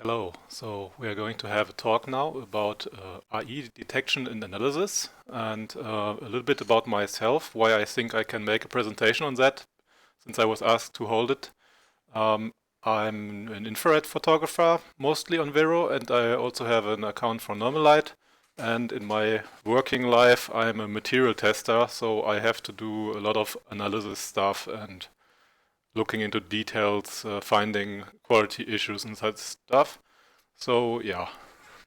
Hello, so we are going to have a talk now about AI detection and analysis and a little bit about myself, why I think I can make a presentation on that, since I was asked to hold it. Um, I'm an infrared photographer, mostly on Vero, and I also have an account for Normalight. And in my working life, I'm a material tester, so I have to do a lot of analysis stuff and looking into details, finding quality issues and such stuff. So yeah,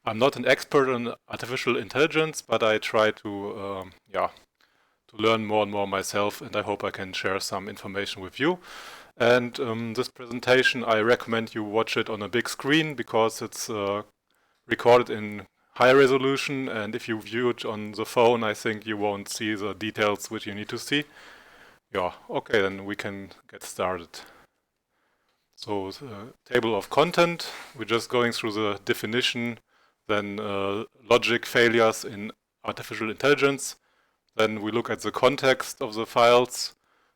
I'm not an expert on artificial intelligence, but I try to to learn more and more myself, and I hope I can share some information with you. And this presentation, I recommend you watch it on a big screen because it's recorded in high resolution, and if you view it on the phone, I think you won't see the details which you need to see. Yeah, okay, then we can get started. So table of content, we're just going through the definition, then logic failures in artificial intelligence, then we look at the context of the files,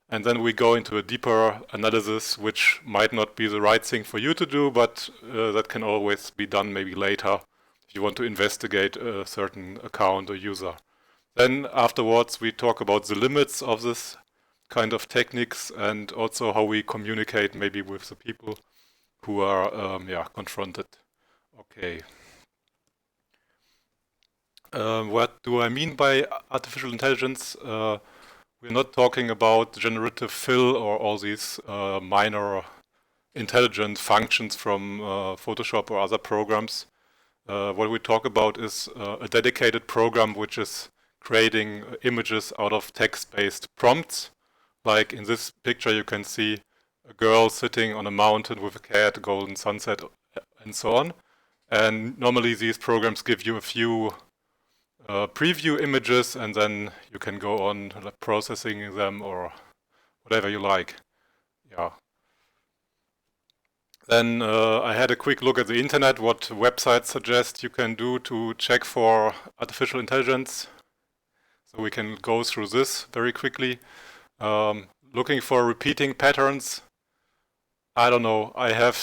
and then we go into a deeper analysis, which might not be the right thing for you to do, but that can always be done maybe later if you want to investigate a certain account or user. Then afterwards we talk about the limits of this kind of techniques and also how we communicate maybe with the people who are confronted. Okay. What do I mean by artificial intelligence? We're not talking about generative fill or all these minor intelligent functions from Photoshop or other programs. What we talk about is a dedicated program which is creating images out of text-based prompts. Like in this picture, you can see a girl sitting on a mountain with a cat, a golden sunset, and so on. And normally these programs give you a few preview images, and then you can go on processing them or whatever you like. Yeah. Then I had a quick look at the internet, what websites suggest you can do to check for artificial intelligence. So we can go through this very quickly. Looking for repeating patterns. I don't know. I have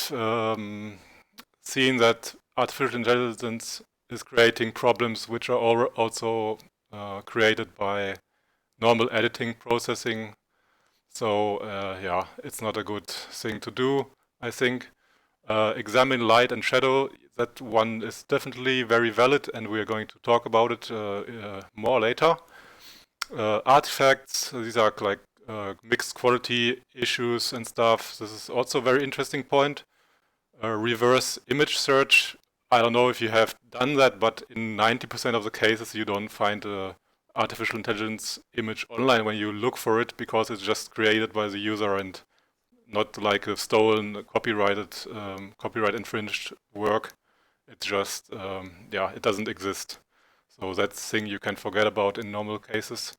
seen that artificial intelligence is creating problems which are also created by normal editing processing. So yeah, it's not a good thing to do, I think. Examine light and shadow. That one is definitely very valid, and we are going to talk about it more later. Artifacts, these are like mixed quality issues and stuff. This is also a very interesting point. Reverse image search. I don't know if you have done that, but in 90% of the cases you don't find a artificial intelligence image online when you look for it because it's just created by the user and not like a stolen, copyright infringed work. It's just, yeah, it doesn't exist. So that's a thing you can forget about in normal cases.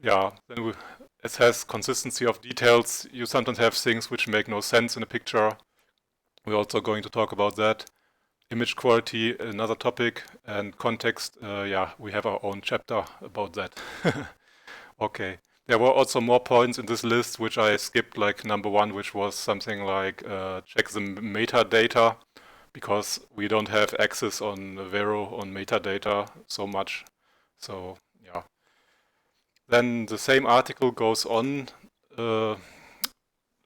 Yeah, then it has consistency of details. You sometimes have things which make no sense in a picture. We're also going to talk about that. Image quality, another topic, and context, yeah, we have our own chapter about that. Okay. There were also more points in this list which I skipped, like number one, which was something like check the metadata, because we don't have access on Vero on metadata so much. So yeah. Then the same article goes on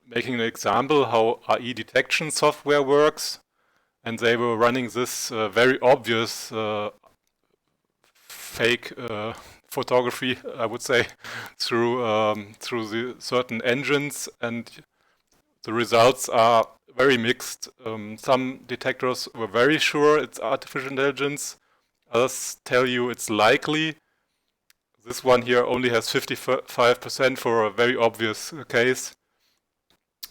making an example how AI detection software works, and they were running this very obvious fake photography, I would say, through the certain engines, and the results are very mixed. Some detectors were very sure it's artificial intelligence. Others tell you it's likely. This one here only has 55% for a very obvious case.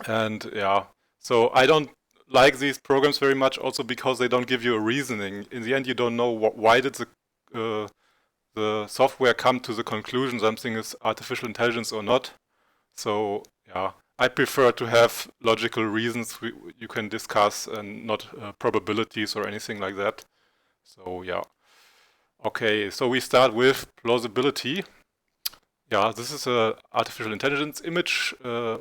And yeah, so I don't like these programs very much also because they don't give you a reasoning. In the end, you don't know why did the software come to the conclusion something is artificial intelligence or not. So yeah, I prefer to have logical reasons you can discuss and not probabilities or anything like that. So yeah. Okay, so we start with plausibility. Yeah, this is a artificial intelligence image,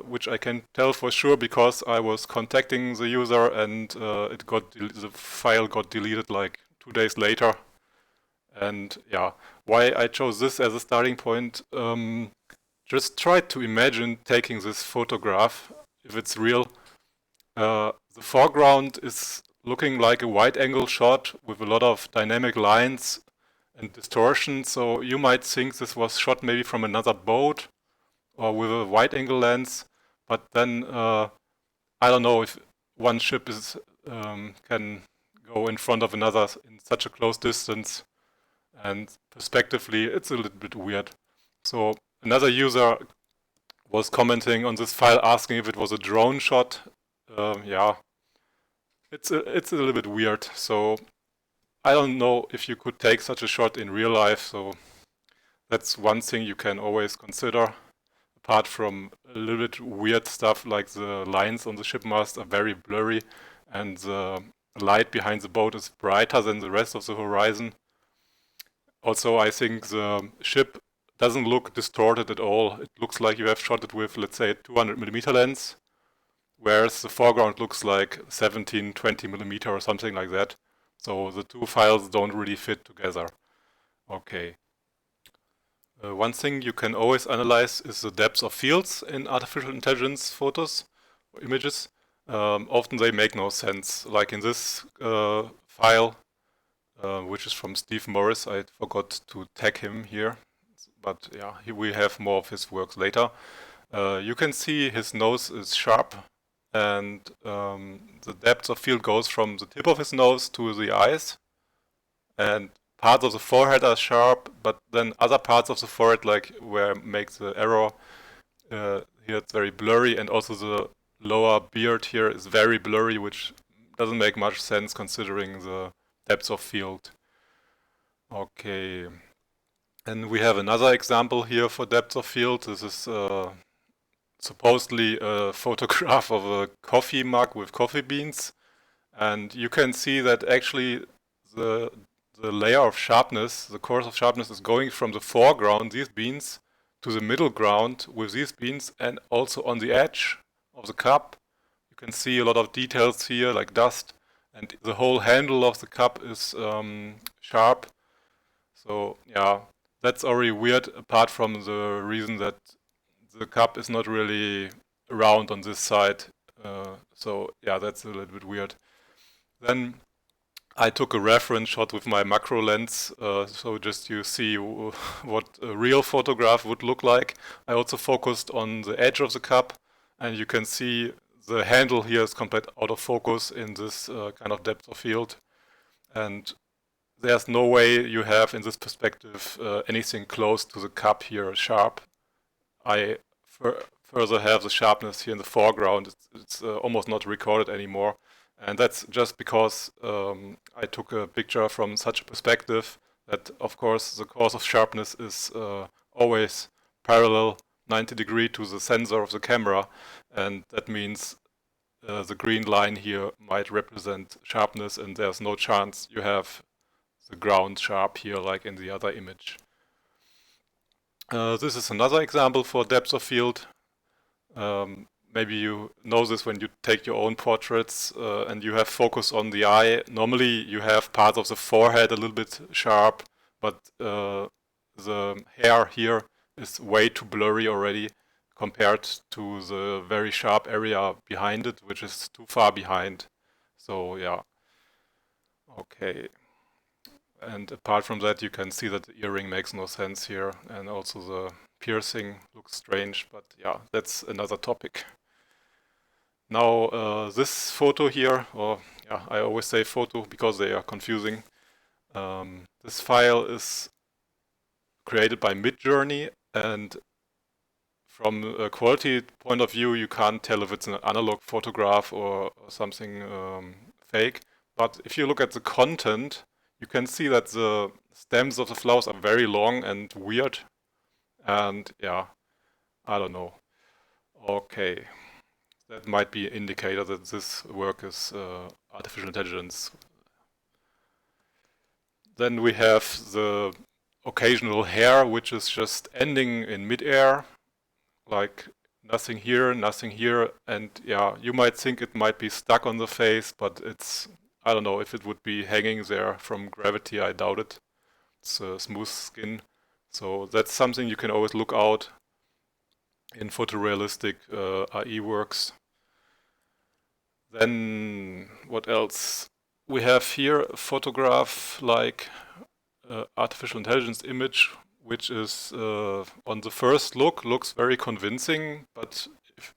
which I can tell for sure because I was contacting the user and the file got deleted like 2 days later. And yeah, why I chose this as a starting point, just try to imagine taking this photograph, if it's real. The foreground is looking like a wide angle shot with a lot of dynamic lines and distortion, so you might think this was shot maybe from another boat or with a wide angle lens, but then I don't know if one ship can go in front of another in such a close distance, and perspectively it's a little bit weird. So another user was commenting on this file asking if it was a drone shot. Yeah, it's a little bit weird. So I don't know if you could take such a shot in real life. So that's one thing you can always consider. Apart from a little bit weird stuff like the lines on the ship mast are very blurry and the light behind the boat is brighter than the rest of the horizon. Also, I think the ship doesn't look distorted at all. It looks like you have shot it with, let's say, a 200mm lens, whereas the foreground looks like 17-20mm or something like that. So the two files don't really fit together. Okay. One thing you can always analyze is the depth of fields in artificial intelligence photos or images. Often they make no sense. Like in this file, which is from Steve Morris. I forgot to tag him here, but yeah, we have more of his works later. You can see his nose is sharp, and the depth of field goes from the tip of his nose to the eyes, and parts of the forehead are sharp, but then other parts of the forehead, like where it makes the arrow, here it's very blurry, and also the lower beard here is very blurry, which doesn't make much sense considering the depth of field. Okay, and we have another example here for depth of field. This is supposedly a photograph of a coffee mug with coffee beans, and you can see that actually the the layer of sharpness, the course of sharpness is going from the foreground, these beans, to the middle ground with these beans, and also on the edge of the cup. You can see a lot of details here, like dust, and the whole handle of the cup is sharp. So yeah, that's already weird, apart from the reason that the cup is not really round on this side. So yeah, that's a little bit weird. Then I took a reference shot with my macro lens, so just you see what a real photograph would look like. I also focused on the edge of the cup, and you can see the handle here is complete out of focus in this kind of depth of field. And there's no way you have in this perspective anything close to the cup here sharp. I further have the sharpness here in the foreground. It's almost not recorded anymore. And that's just because I took a picture from such a perspective that, of course, the course of sharpness is always parallel 90 degree to the sensor of the camera. And that means the green line here might represent sharpness, and there's no chance you have the ground sharp here like in the other image. This is another example for depth of field. Maybe you know this when you take your own portraits and you have focus on the eye. Normally you have parts of the forehead a little bit sharp, but the hair here is way too blurry already compared to the very sharp area behind it, which is too far behind. So yeah, okay. And apart from that, you can see that the earring makes no sense here, and also the piercing looks strange, but yeah, that's another topic. Now, this photo here, or yeah, I always say photo because they are confusing. This file is created by Midjourney, and from a quality point of view, you can't tell if it's an analog photograph or something fake. But if you look at the content, you can see that the stems of the flowers are very long and weird. And yeah, I don't know. Okay, that might be an indicator that this work is artificial intelligence. Then we have the occasional hair which is just ending in midair, like nothing here, and yeah, you might think it might be stuck on the face, but it's, I don't know if it would be hanging there from gravity, I doubt it. It's a smooth skin, so that's something you can always look out in photorealistic AI works. Then what else? We have here a photograph like artificial intelligence image, which is on the first look looks very convincing, but if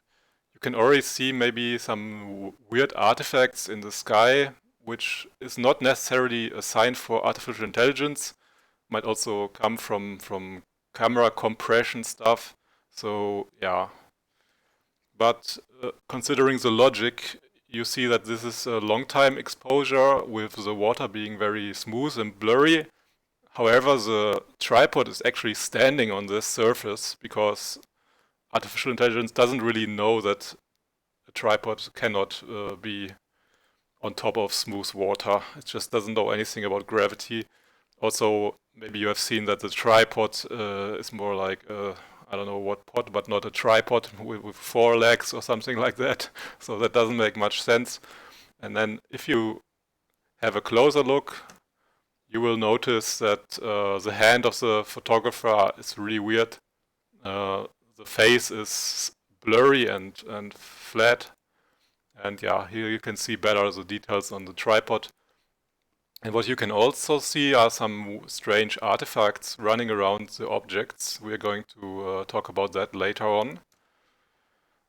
you can already see maybe some weird artifacts in the sky, which is not necessarily a sign for artificial intelligence. Might also come from camera compression stuff. So yeah, but considering the logic, you see that this is a long time exposure with the water being very smooth and blurry. However, the tripod is actually standing on this surface because artificial intelligence doesn't really know that a tripod cannot be on top of smooth water. It just doesn't know anything about gravity. Also, maybe you have seen that the tripod is more like I don't know what pod, but not a tripod with 4 legs or something like that. So that doesn't make much sense. And then if you have a closer look, you will notice that the hand of the photographer is really weird. The face is blurry and flat. And yeah, here you can see better the details on the tripod. And what you can also see are some strange artifacts running around the objects. We are going to talk about that later on.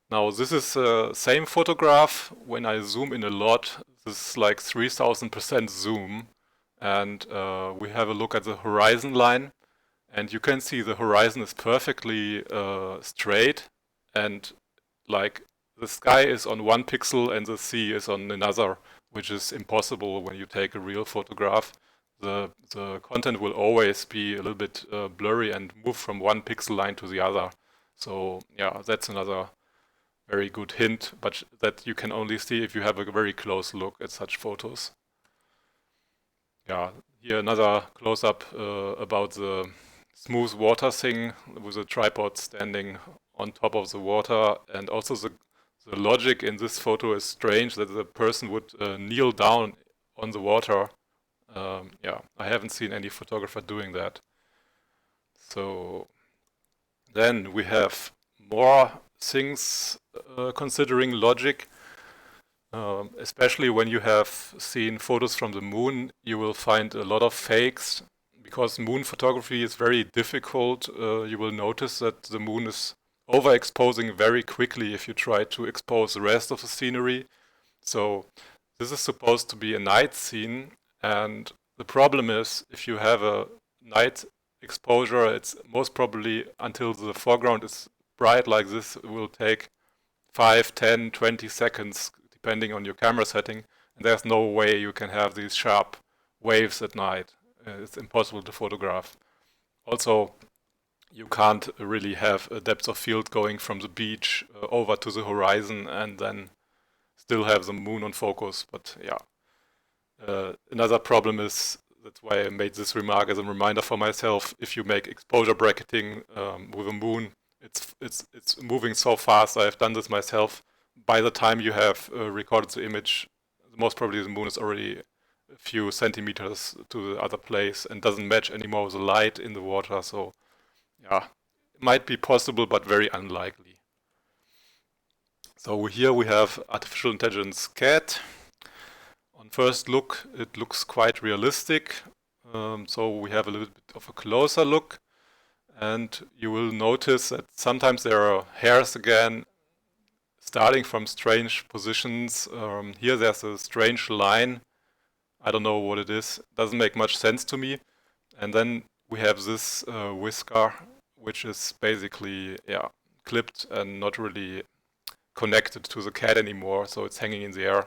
Now this is the same photograph. When I zoom in a lot, this is like 3000% zoom. And we have a look at the horizon line. And you can see the horizon is perfectly straight. And like the sky is on 1 pixel and the sea is on another, which is impossible when you take a real photograph. The content will always be a little bit blurry and move from 1 pixel line to the other. So yeah, that's another very good hint, but that you can only see if you have a very close look at such photos. Yeah, here another close-up about the smooth water thing with a tripod standing on top of the water, and also the logic in this photo is strange that the person would kneel down on the water. Yeah, I haven't seen any photographer doing that. So then we have more things considering logic. Especially when you have seen photos from the moon, you will find a lot of fakes. Because moon photography is very difficult, you will notice that the moon is overexposing very quickly if you try to expose the rest of the scenery. So this is supposed to be a night scene, and the problem is if you have a night exposure, it's most probably until the foreground is bright like this, it will take 5, 10, 20 seconds depending on your camera setting, and there's no way you can have these sharp waves at night. It's impossible to photograph. Also, you can't really have a depth of field going from the beach over to the horizon and then still have the moon on focus. But yeah, another problem is, that's why I made this remark as a reminder for myself, if you make exposure bracketing with a moon, it's moving so fast. I've done this myself. By the time you have recorded the image, most probably the moon is already a few centimeters to the other place and doesn't match anymore the light in the water. So yeah, it might be possible, but very unlikely. So here we have artificial intelligence cat. On first look, it looks quite realistic. So we have a little bit of a closer look. And you will notice that sometimes there are hairs again starting from strange positions. Here there's a strange line. I don't know what it is. Doesn't make much sense to me. And then we have this whisker, which is basically clipped and not really connected to the cat anymore. So it's hanging in the air.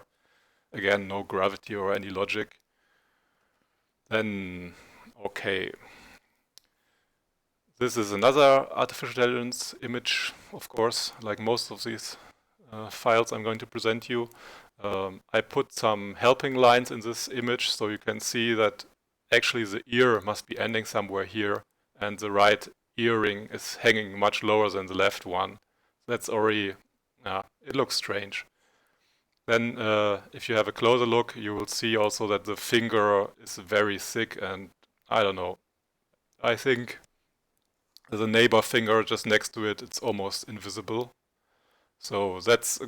Again, no gravity or any logic. Then, okay. This is another artificial intelligence image, of course, like most of these files I'm going to present you. I put some helping lines in this image so you can see that actually the ear must be ending somewhere here, and the right earring is hanging much lower than the left one. That's already, it looks strange. Then if you have a closer look, you will see also that the finger is very thick, and I don't know. I think the neighbor finger just next to it, it's almost invisible. So that's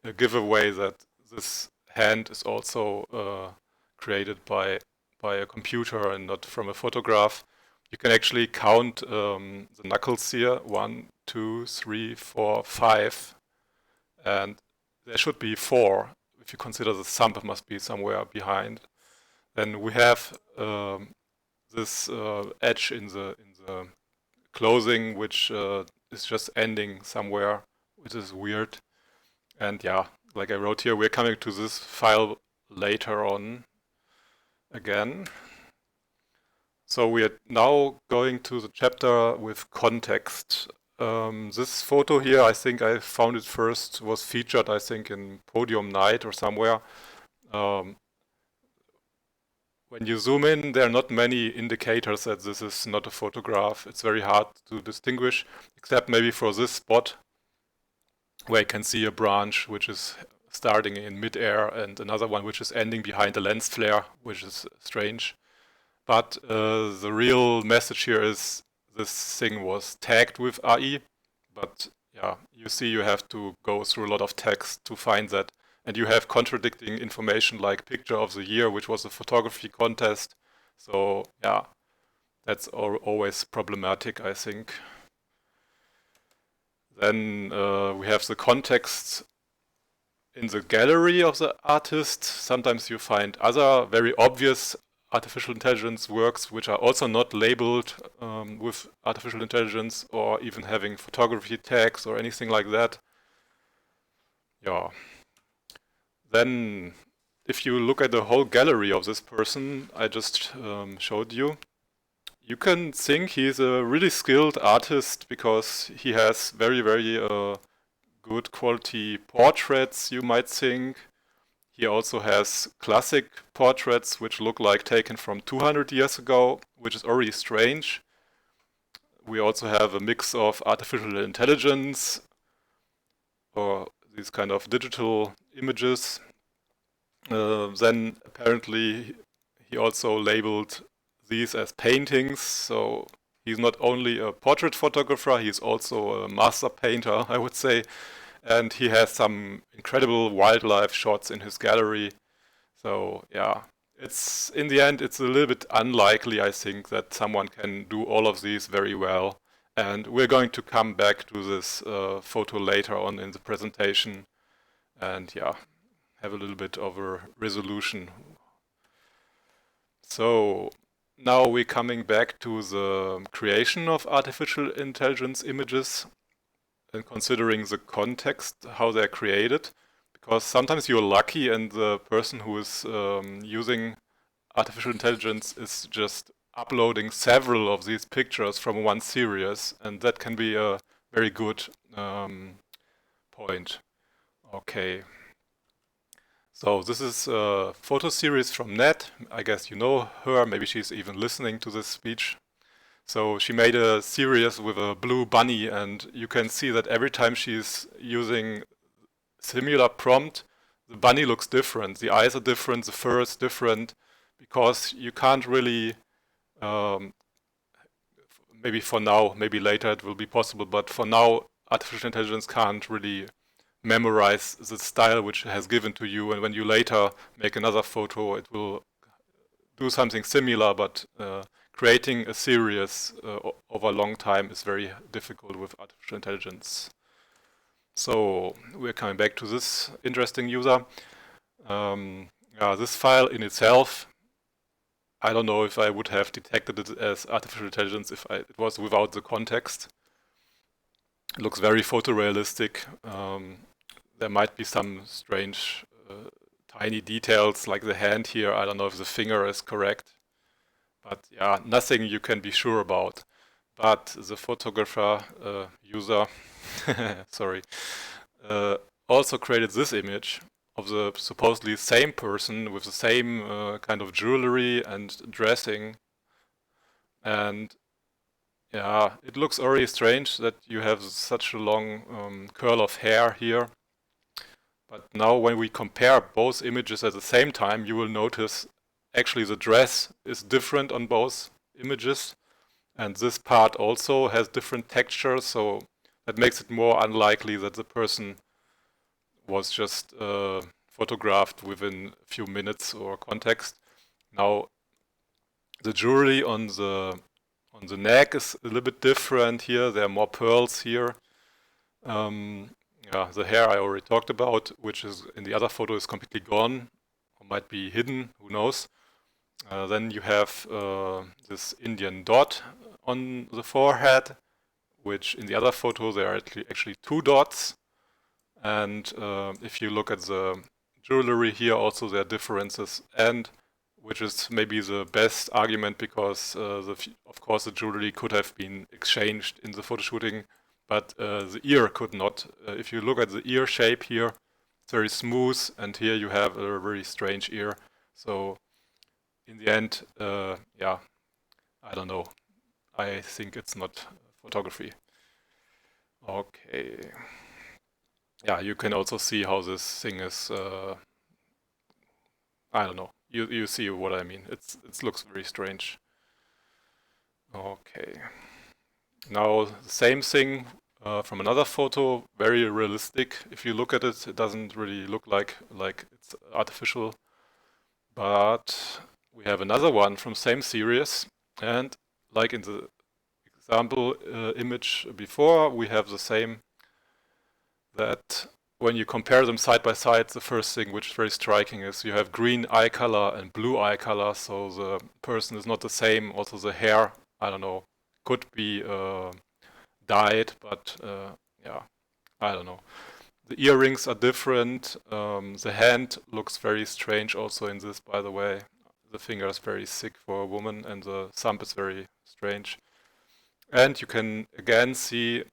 a giveaway that this hand is also created by a computer and not from a photograph. You can actually count the knuckles here, 1, 2, 3, 4, 5, and there should be 4. If you consider the thumb must be somewhere behind. Then we have this edge in the closing, which is just ending somewhere, which is weird. And yeah, like I wrote here, we're coming to this file later on again. So we are now going to the chapter with context. This photo here, I think I found it first, was featured, I think, in Podium Night or somewhere. When you zoom in, there are not many indicators that this is not a photograph. It's very hard to distinguish, except maybe for this spot, where you can see a branch which is starting in mid-air and another one which is ending behind a lens flare, which is strange. But the real message here is this thing was tagged with AI, but yeah, you see you have to go through a lot of text to find that. And you have contradicting information like picture of the year, which was a photography contest. So yeah, that's always problematic, I think. Then we have the context in the gallery of the artist. Sometimes you find other very obvious artificial intelligence works which are also not labeled with artificial intelligence or even having photography tags or anything like that. Yeah. Then if you look at the whole gallery of this person I just showed you, you can think he's a really skilled artist because he has very, very good quality portraits, you might think. He also has classic portraits which look like taken from 200 years ago, which is already strange. We also have a mix of artificial intelligence or these kind of digital images. Then apparently he also labeled these as paintings, so he's not only a portrait photographer, he's also a master painter, I would say, and he has some incredible wildlife shots in his gallery. So yeah, it's in the end it's a little bit unlikely, I think, that someone can do all of these very well. And we're going to come back to this photo later on in the presentation and yeah, have a little bit of a resolution. So now we're coming back to the creation of artificial intelligence images and considering the context, how they're created, because sometimes you're lucky and the person who is using artificial intelligence is just uploading several of these pictures from one series, and that can be a very good point. Okay. So this is a photo series from Nat. I guess you know her, maybe she's even listening to this speech. So she made a series with a blue bunny, and you can see that every time she's using similar prompt, the bunny looks different. The eyes are different, the fur is different, because you can't really, maybe for now, maybe later it will be possible, but for now artificial intelligence can't really memorize the style which it has given to you, and when you later make another photo it will do something similar, but creating a series over a long time is very difficult with artificial intelligence. So we're coming back to this interesting user. This file in itself, I don't know if I would have detected it as artificial intelligence if it was without the context. It looks very photorealistic. There might be some strange tiny details like the hand here. I don't know if the finger is correct. But yeah, nothing you can be sure about. But the photographer user, sorry, also created this image of the supposedly same person with the same kind of jewelry and dressing. And yeah, it looks already strange that you have such a long curl of hair here. But now when we compare both images at the same time, you will notice actually the dress is different on both images. And this part also has different textures, so that makes it more unlikely that the person was just photographed within a few minutes or context. Now, the jewelry on the neck is a little bit different here. There are more pearls here. Yeah, the hair I already talked about, which is in the other photo is completely gone, or might be hidden, who knows. Then you have this Indian dot on the forehead, which in the other photo there are actually 2 dots. And if you look at the jewelry here, also there are differences, and which is maybe the best argument because of course the jewelry could have been exchanged in the photo shooting, but the ear could not. If you look at the ear shape here, it's very smooth, and here you have a very strange ear. So in the end, yeah, I don't know. I think it's not photography. Okay. Yeah, you can also see how this thing is. I don't know. You see what I mean. It looks very strange. Okay. Now the same thing from another photo, very realistic. If you look at it, it doesn't really look like it's artificial. But we have another one from same series, and like in the example image before, we have the same. That when you compare them side by side, the first thing which is very striking is you have green eye color and blue eye color, so the person is not the same. Also the hair, I don't know, could be dyed, but yeah, I don't know. The earrings are different. The hand looks very strange also in this, by the way. The finger is very thick for a woman and the thumb is very strange. And you can again see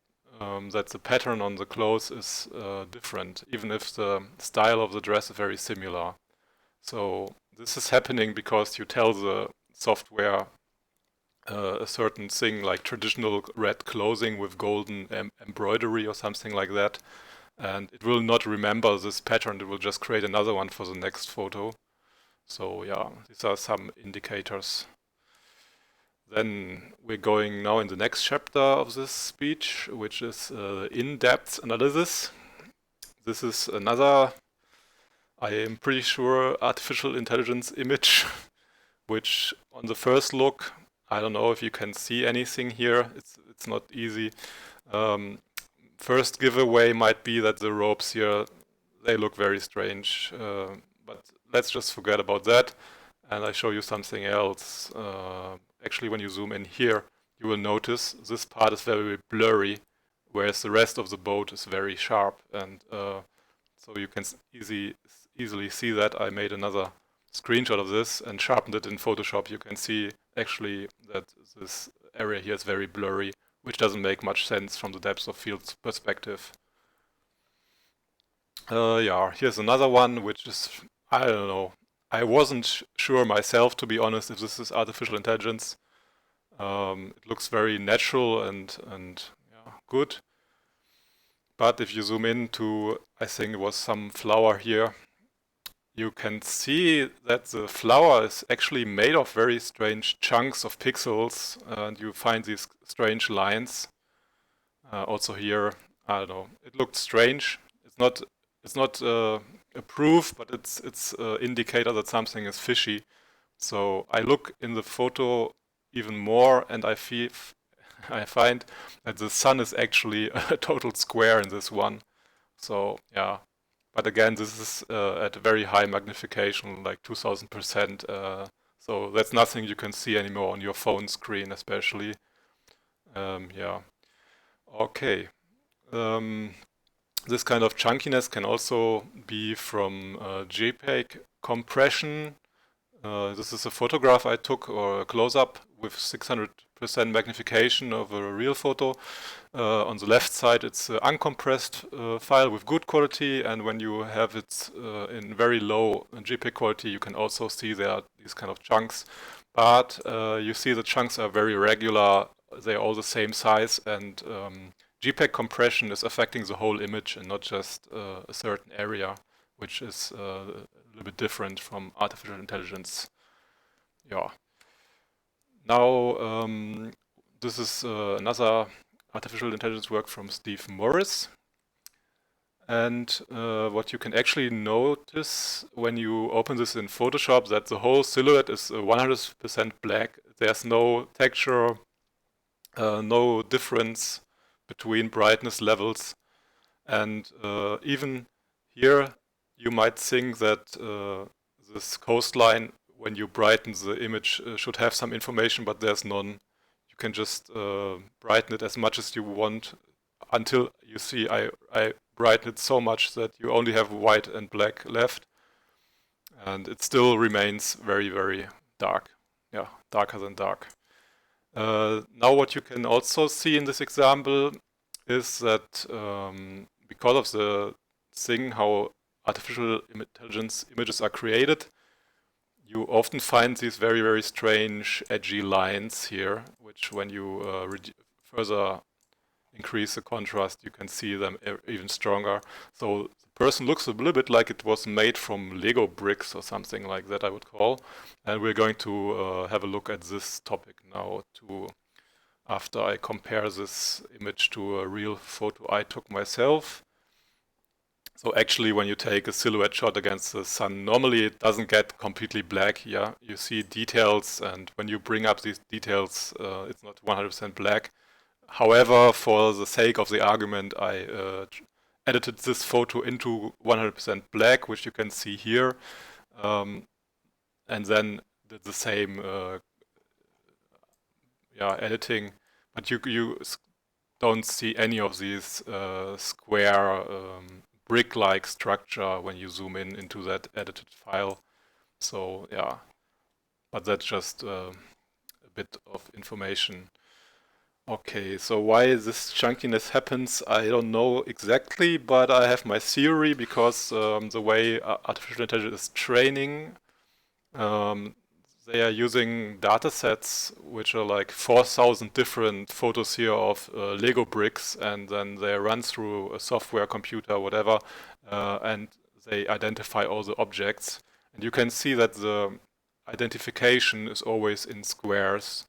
that the pattern on the clothes is different, even if the style of the dress is very similar. So this is happening because you tell the software a certain thing like traditional red clothing with golden embroidery or something like that, and it will not remember this pattern. It will just create another one for the next photo. So yeah, these are some indicators. Then we're going now in the next chapter of this speech, which is in-depth analysis. This is another, I am pretty sure, artificial intelligence image, which on the first look, I don't know if you can see anything here. It's not easy. First giveaway might be that the ropes here, they look very strange, but let's just forget about that. And I show you something else. Actually, when you zoom in here, you will notice this part is very blurry, whereas the rest of the boat is very sharp. And so you can easily see that. I made another screenshot of this and sharpened it in Photoshop. You can see actually that this area here is very blurry, which doesn't make much sense from the depth of field perspective. Yeah, here's another one, which is, I don't know. I wasn't sure myself, to be honest, if this is artificial intelligence. It looks very natural and yeah, good. But if you zoom into, I think it was some flower here, you can see that the flower is actually made of very strange chunks of pixels, and you find these strange lines. Also here, I don't know, it looked strange. It's not a proof, but it's an indicator that something is fishy. So I look in the photo even more, and I find that the sun is actually a total square in this one. So yeah, but again, this is at a very high magnification, like 2000%. So that's nothing you can see anymore on your phone screen, especially. Yeah. Okay. This kind of chunkiness can also be from JPEG compression. This is a photograph I took, or a close-up with 600% 100% magnification of a real photo. On the left side, it's an uncompressed file with good quality, and when you have it in very low JPEG quality, you can also see there are these kind of chunks. But you see the chunks are very regular, they're all the same size, and JPEG compression is affecting the whole image and not just a certain area, which is a little bit different from artificial intelligence. Yeah. Now, this is another artificial intelligence work from Steve Morris. And what you can actually notice when you open this in Photoshop, that the whole silhouette is 100% black. There's no texture, no difference between brightness levels. And even here, you might think that this coastline, when you brighten the image, should have some information, but there's none. You can just brighten it as much as you want until you see I brighten it so much that you only have white and black left. And it still remains very, very dark. Yeah, darker than dark. Now what you can also see in this example is that because of the thing how artificial intelligence images are created, you often find these very, very strange edgy lines here, which when you further increase the contrast, you can see them even stronger. So the person looks a little bit like it was made from Lego bricks or something like that, I would call. And we're going to have a look at this topic now after I compare this image to a real photo I took myself. So actually, when you take a silhouette shot against the sun, normally it doesn't get completely black. Yeah, you see details, and when you bring up these details, it's not 100% black. However, for the sake of the argument, I edited this photo into 100% black, which you can see here, and then did the same editing. But you don't see any of these square brick-like structure when you zoom in into that edited file. So yeah, but that's just a bit of information. Okay, so why this chunkiness happens, I don't know exactly, but I have my theory because the way artificial intelligence is training, they are using data sets which are like 4,000 different photos here of Lego bricks, and then they run through a software, computer, whatever, and they identify all the objects. And you can see that the identification is always in squares,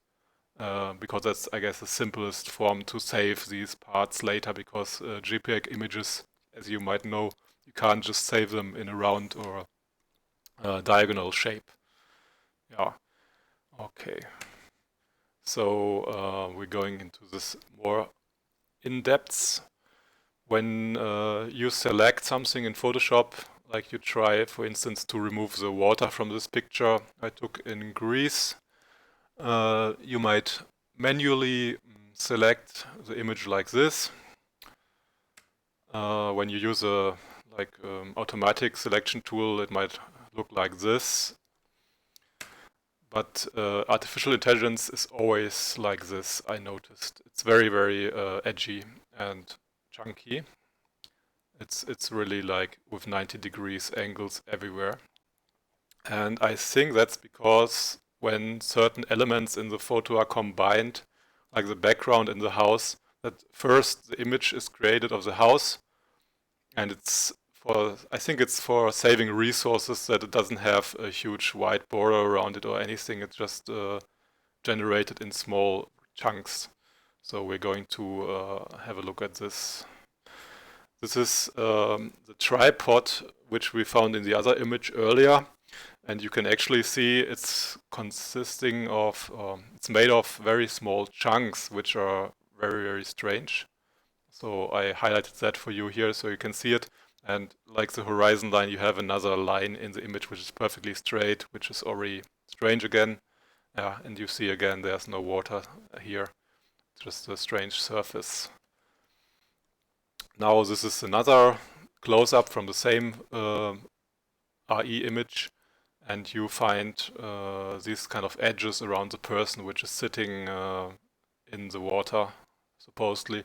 because that's, I guess, the simplest form to save these parts later, because JPEG images, as you might know, you can't just save them in a round or diagonal shape. Yeah, okay. So we're going into this more in depth. When you select something in Photoshop, like you try, for instance, to remove the water from this picture I took in Greece, you might manually select the image like this. When you use a automatic selection tool, it might look like this. But artificial intelligence is always like this, I noticed. It's very, very edgy and chunky. It's really like with 90 degrees angles everywhere. And I think that's because when certain elements in the photo are combined, like the background in the house, that first the image is created of the house, and I think it's for saving resources that it doesn't have a huge white border around it or anything. It's just generated in small chunks. So we're going to have a look at this. This is the tripod which we found in the other image earlier. And you can actually see it's consisting of, it's made of very small chunks, which are very, very strange. So I highlighted that for you here so you can see it. And like the horizon line, you have another line in the image which is perfectly straight, which is already strange again. And you see again, there's no water here, just a strange surface. Now this is another close-up from the same RE image. And you find these kind of edges around the person which is sitting in the water, supposedly.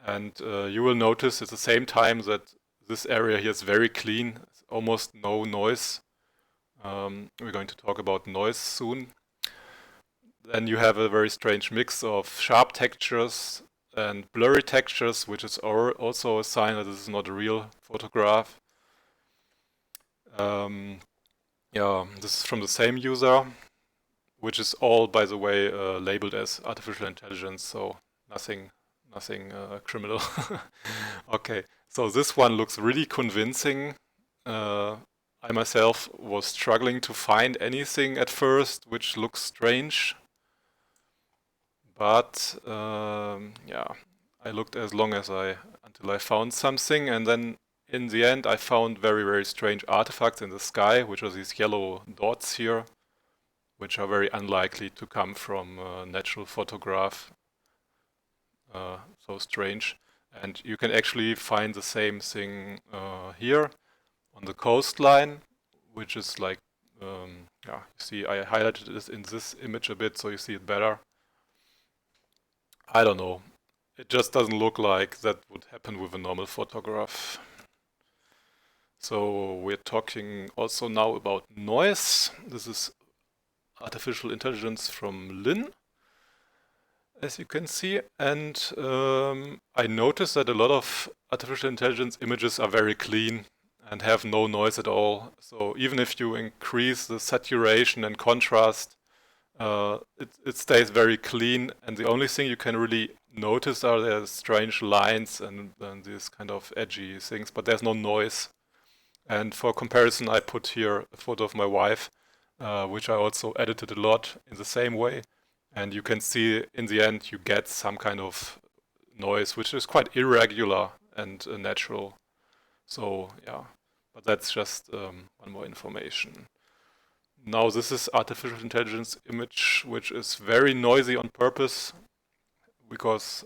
And you will notice at the same time that this area here is very clean, almost no noise. We're going to talk about noise soon. Then you have a very strange mix of sharp textures and blurry textures, which is also a sign that this is not a real photograph. Yeah, this is from the same user, which is all, by the way, labeled as artificial intelligence, so nothing criminal. Okay, so this one looks really convincing. I myself was struggling to find anything at first which looks strange, but yeah, I looked as long as until I found something, and then in the end I found very strange artifacts in the sky, which are these yellow dots here, which are very unlikely to come from a natural photograph. So strange. And you can actually find the same thing here on the coastline, which is like, yeah, you see I highlighted this in this image a bit so you see it better. I don't know. It just doesn't look like that would happen with a normal photograph. So we're talking also now about noise. This is artificial intelligence from Lin, as you can see. And I noticed that a lot of artificial intelligence images are very clean and have no noise at all. So even if you increase the saturation and contrast, it stays very clean, and the only thing you can really notice are the strange lines and these kind of edgy things, but there's no noise. And for comparison, I put here a photo of my wife, which I also edited a lot in the same way. And you can see in the end you get some kind of noise, which is quite irregular and natural. So yeah, but that's just one more information. Now this is artificial intelligence image, which is very noisy on purpose because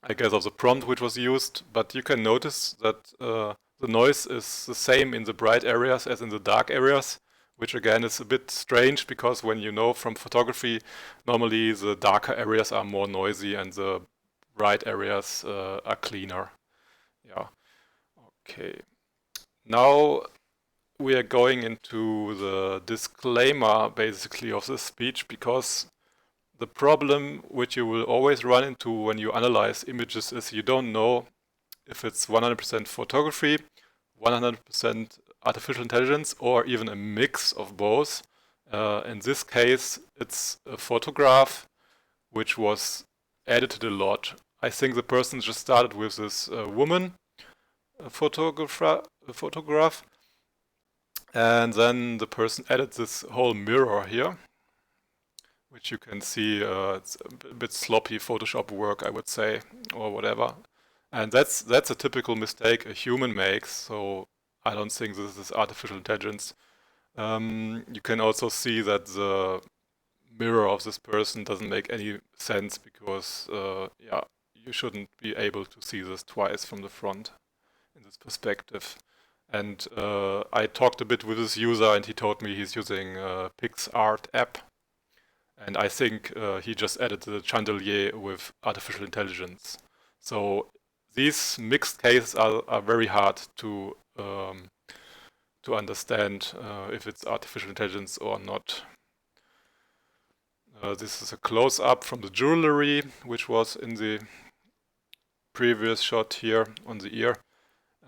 I guess of the prompt which was used, but you can notice that the noise is the same in the bright areas as in the dark areas, which again is a bit strange because when you know from photography, normally the darker areas are more noisy and the bright areas are cleaner. Yeah, okay. Now we are going into the disclaimer basically of this speech, because the problem which you will always run into when you analyze images is you don't know if it's 100% photography, 100% artificial intelligence, or even a mix of both. In this case, it's a photograph which was edited a lot. I think the person just started with this woman photograph, and then the person added this whole mirror here, which you can see it's a bit sloppy Photoshop work, I would say, or whatever. And that's a typical mistake a human makes, so I don't think this is artificial intelligence. You can also see that the mirror of this person doesn't make any sense because, yeah, you shouldn't be able to see this twice from the front in this perspective. And I talked a bit with this user and he told me he's using PixArt app. And I think he just added the chandelier with artificial intelligence. So these mixed cases are very hard to understand if it's artificial intelligence or not. This is a close-up from the jewelry, which was in the previous shot here on the ear.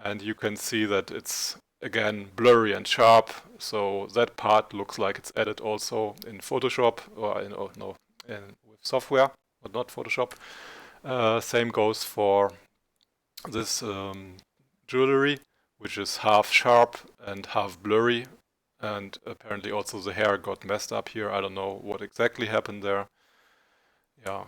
And you can see that it's again blurry and sharp, so that part looks like it's added also in Photoshop or with software, but not Photoshop. Same goes for this jewelry, which is half sharp and half blurry, and apparently also the hair got messed up here. I don't know what exactly happened there. Yeah.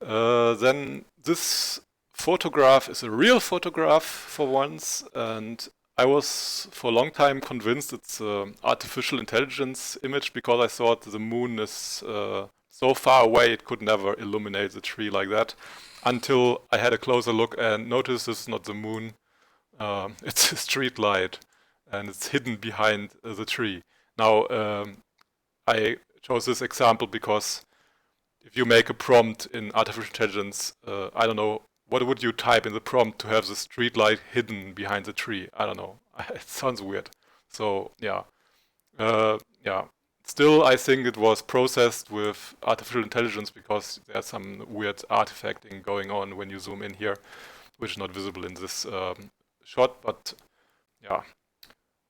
Then this photograph is a real photograph for once, and I was for a long time convinced it's an artificial intelligence image because I thought the moon is so far away it could never illuminate the tree like that, until I had a closer look and noticed this is not the moon, it's a street light and it's hidden behind the tree. Now I chose this example because if you make a prompt in artificial intelligence, I don't know, what would you type in the prompt to have the street light hidden behind the tree? I don't know. It sounds weird. So yeah, yeah. Still, I think it was processed with artificial intelligence because there's some weird artifacting going on when you zoom in here, which is not visible in this shot. But yeah,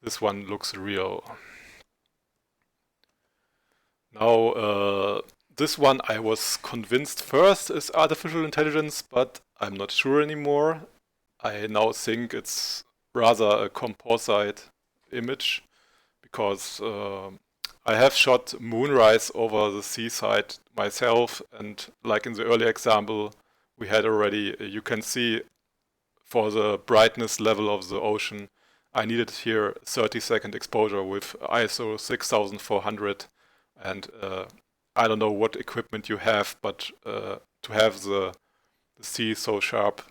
this one looks real. Now, this one I was convinced first is artificial intelligence, but I'm not sure anymore. I now think it's rather a composite image because I have shot moonrise over the seaside myself, and like in the earlier example we had already, you can see for the brightness level of the ocean, I needed here 30-second exposure with ISO 6400, and I don't know what equipment you have, but to have the sea so sharp,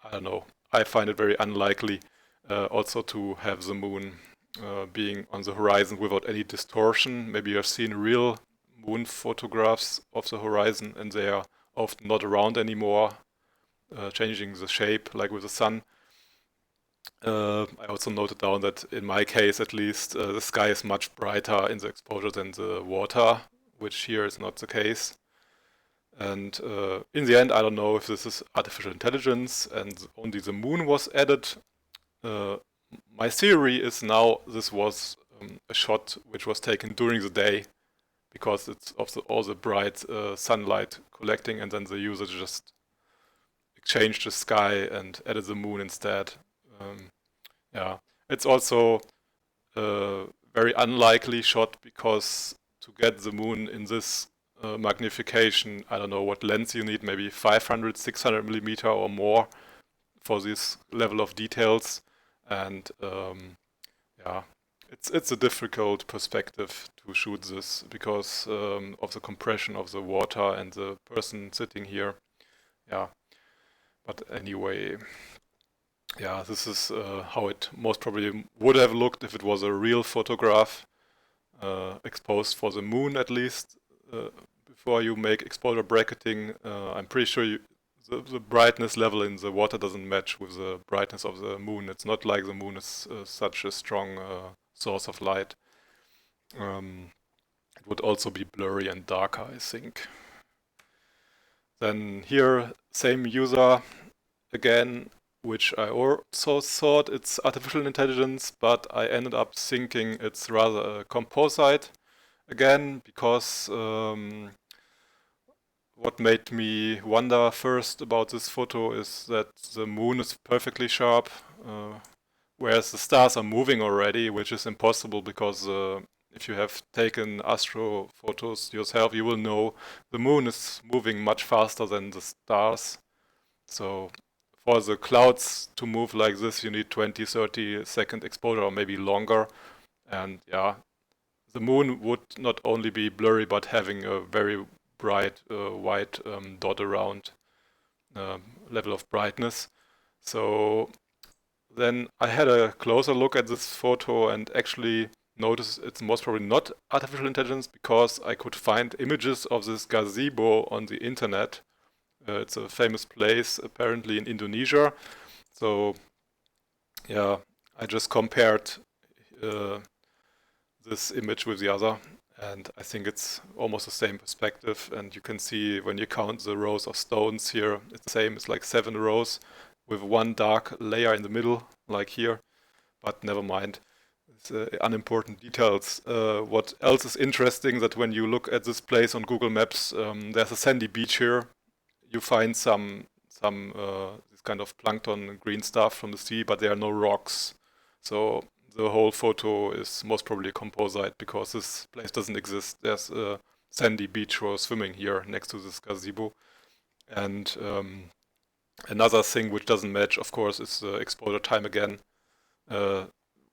I don't know. I find it very unlikely also to have the moon being on the horizon without any distortion. Maybe you have seen real moon photographs of the horizon and they are often not around anymore, changing the shape like with the sun. I also noted down that in my case at least, the sky is much brighter in the exposure than the water, which here is not the case. And in the end, I don't know if this is artificial intelligence and only the moon was added. My theory is now this was a shot which was taken during the day because it's of all the bright sunlight collecting, and then the user just exchanged the sky and added the moon instead. Yeah, it's also a very unlikely shot because to get the moon in this magnification, I don't know what lens you need, maybe 500, 600 millimeter or more for this level of details. And yeah, it's a difficult perspective to shoot this because of the compression of the water and the person sitting here. Yeah, but anyway, yeah, this is how it most probably would have looked if it was a real photograph exposed for the moon at least. Before you make exposure bracketing, I'm pretty sure the brightness level in the water doesn't match with the brightness of the moon. It's not like the moon is such a strong source of light. It would also be blurry and darker, I think. Then here, same user again, which I also thought it's artificial intelligence, but I ended up thinking it's rather a composite again, because what made me wonder first about this photo is that the moon is perfectly sharp, whereas the stars are moving already, which is impossible because if you have taken astro photos yourself, you will know the moon is moving much faster than the stars. So for the clouds to move like this, you need 20, 30 second exposure or maybe longer. And yeah, the moon would not only be blurry, but having a very bright white dot around level of brightness. So then I had a closer look at this photo and actually noticed it's most probably not artificial intelligence because I could find images of this gazebo on the internet. It's a famous place apparently in Indonesia. So yeah, I just compared this image with the other, and I think it's almost the same perspective. And you can see when you count the rows of stones here, it's the same. It's like 7 rows with one dark layer in the middle, like here. But never mind. It's unimportant details. What else is interesting that when you look at this place on Google Maps, there's a sandy beach here. You find some this kind of plankton green stuff from the sea, but there are no rocks. So the whole photo is most probably a composite because this place doesn't exist. There's a sandy beach for swimming here next to this gazebo. And another thing which doesn't match, of course, is the exposure time again.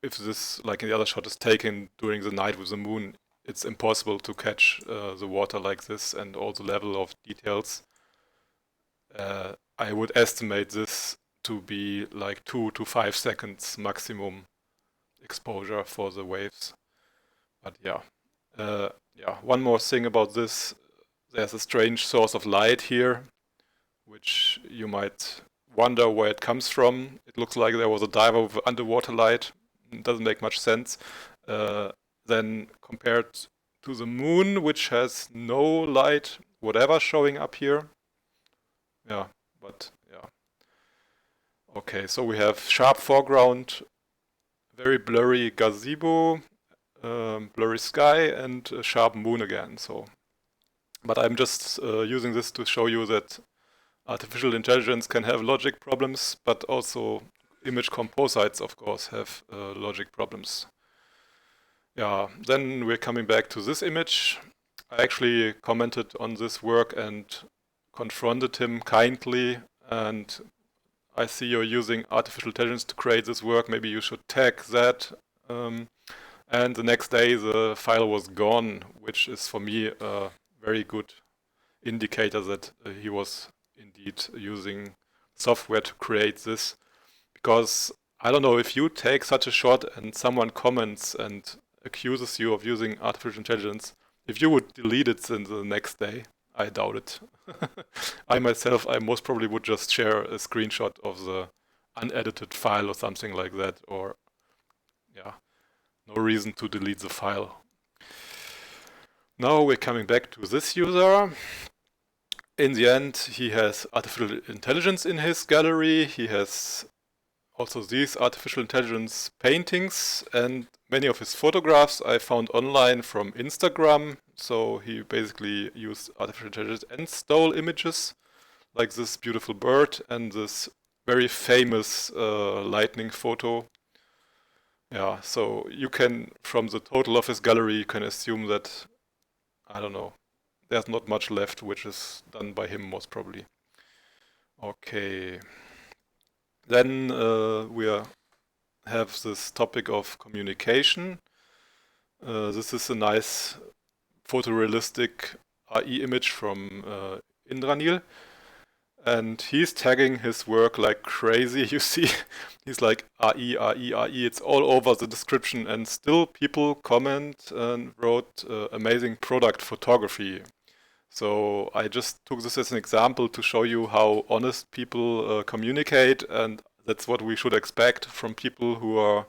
If this, like in the other shot, is taken during the night with the moon, it's impossible to catch the water like this and all the level of details. I would estimate this to be like 2 to 5 seconds maximum exposure for the waves. But yeah, yeah. One more thing about this: there's a strange source of light here, which you might wonder where it comes from. It looks like there was a diver with underwater light. It doesn't make much sense. Then compared to the moon, which has no light, whatever, showing up here. Yeah, but yeah. Okay, so we have sharp foreground, very blurry gazebo, blurry sky, and a sharp moon again. So, but I'm just using this to show you that artificial intelligence can have logic problems, but also image composites, of course, have logic problems. Yeah, then we're coming back to this image. I actually commented on this work and confronted him kindly, and I see you're using artificial intelligence to create this work, maybe you should tag that. And the next day the file was gone, which is for me a very good indicator that he was indeed using software to create this. Because I don't know, if you take such a shot and someone comments and accuses you of using artificial intelligence, if you would delete it in the next day, I doubt it. I myself, I most probably would just share a screenshot of the unedited file or something like that, or yeah, no reason to delete the file. Now we're coming back to this user. In the end, he has artificial intelligence in his gallery. He has also these artificial intelligence paintings, and many of his photographs I found online from Instagram. So he basically used artificial intelligence and stole images, like this beautiful bird and this very famous lightning photo. Yeah, so you can, from the total of his gallery, you can assume that, I don't know, there's not much left, which is done by him most probably. Okay. Then we have this topic of communication. This is a nice photorealistic AI image from Indranil. And he's tagging his work like crazy. You see, he's like AI, AI, AI. It's all over the description, and still people comment and wrote amazing product photography. So I just took this as an example to show you how honest people communicate, and that's what we should expect from people who are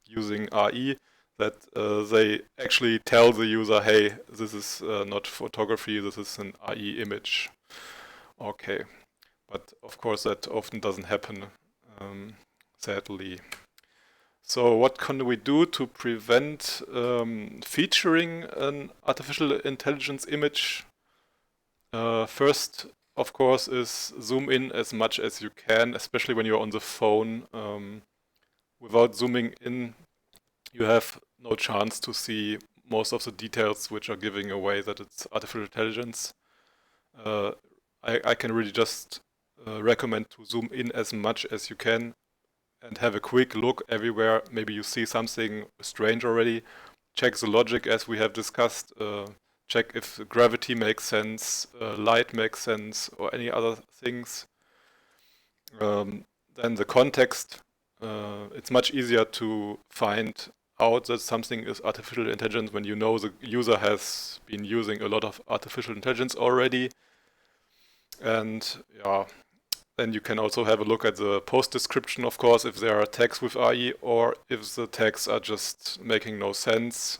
using AI, that they actually tell the user, hey, this is not photography, this is an AI image. Okay, but of course that often doesn't happen, sadly. So what can we do to prevent featuring an artificial intelligence image? First, of course, is zoom in as much as you can, especially when you're on the phone. Without zooming in, you have no chance to see most of the details which are giving away that it's artificial intelligence. I can really just recommend to zoom in as much as you can and have a quick look everywhere. Maybe you see something strange already. Check the logic as we have discussed. Check if gravity makes sense, light makes sense, or any other things. Then the context. It's much easier to find out that something is artificial intelligence when you know the user has been using a lot of artificial intelligence already. And yeah, then you can also have a look at the post description, of course, if there are tags with AI or if the tags are just making no sense.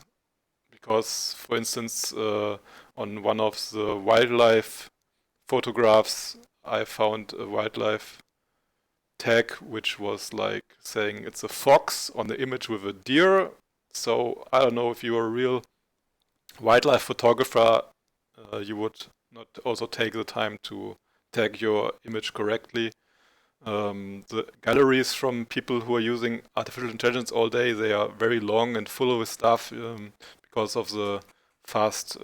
Because, for instance, on one of the wildlife photographs, I found a wildlife tag which was like saying it's a fox on the image with a deer. So I don't know, if you're a real wildlife photographer, you would not also take the time to tag your image correctly. The galleries from people who are using artificial intelligence all day, they are very long and full of stuff because of the fast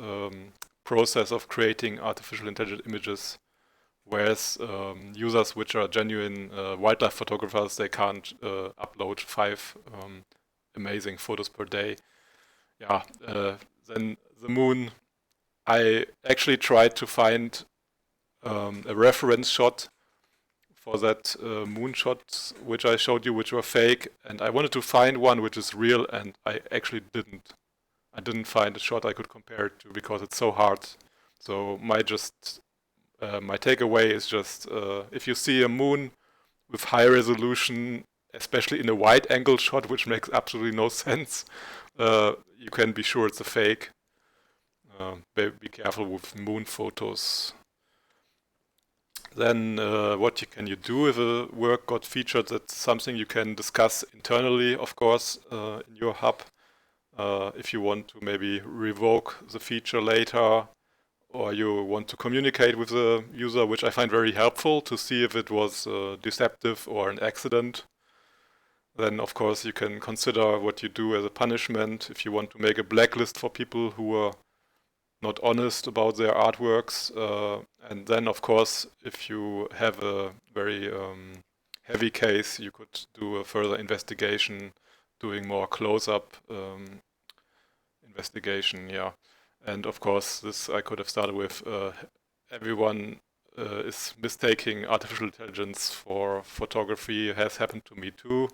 process of creating artificial intelligent images. Whereas users which are genuine wildlife photographers, they can't upload 5 amazing photos per day. Yeah, then the moon, I actually tried to find a reference shot for that moon shot which I showed you, which were fake, and I wanted to find one which is real, and I actually didn't. I didn't find a shot I could compare it to because it's so hard. So my takeaway is just if you see a moon with high resolution, especially in a wide angle shot, which makes absolutely no sense, you can be sure it's a fake. Be careful with moon photos. Then what can you do if a work got featured? That's something you can discuss internally, of course, in your hub. If you want to maybe revoke the feature later, or you want to communicate with the user, which I find very helpful to see if it was deceptive or an accident. Then, of course, you can consider what you do as a punishment. If you want to make a blacklist for people who are not honest about their artworks. And then, of course, if you have a very heavy case, you could do a further investigation, doing more close-up investigation, yeah. And of course, this I could have started with everyone is mistaking artificial intelligence for photography. It has happened to me too.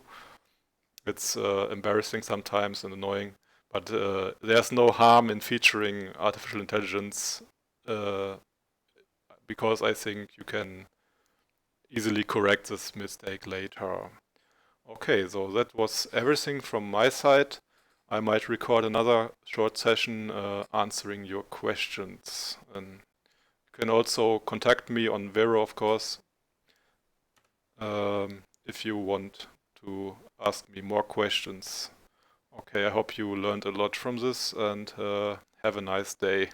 It's embarrassing sometimes and annoying. But there's no harm in featuring artificial intelligence because I think you can easily correct this mistake later. Okay, so that was everything from my side. I might record another short session answering your questions. And you can also contact me on Vero, of course, if you want to ask me more questions. Okay, I hope you learned a lot from this and have a nice day.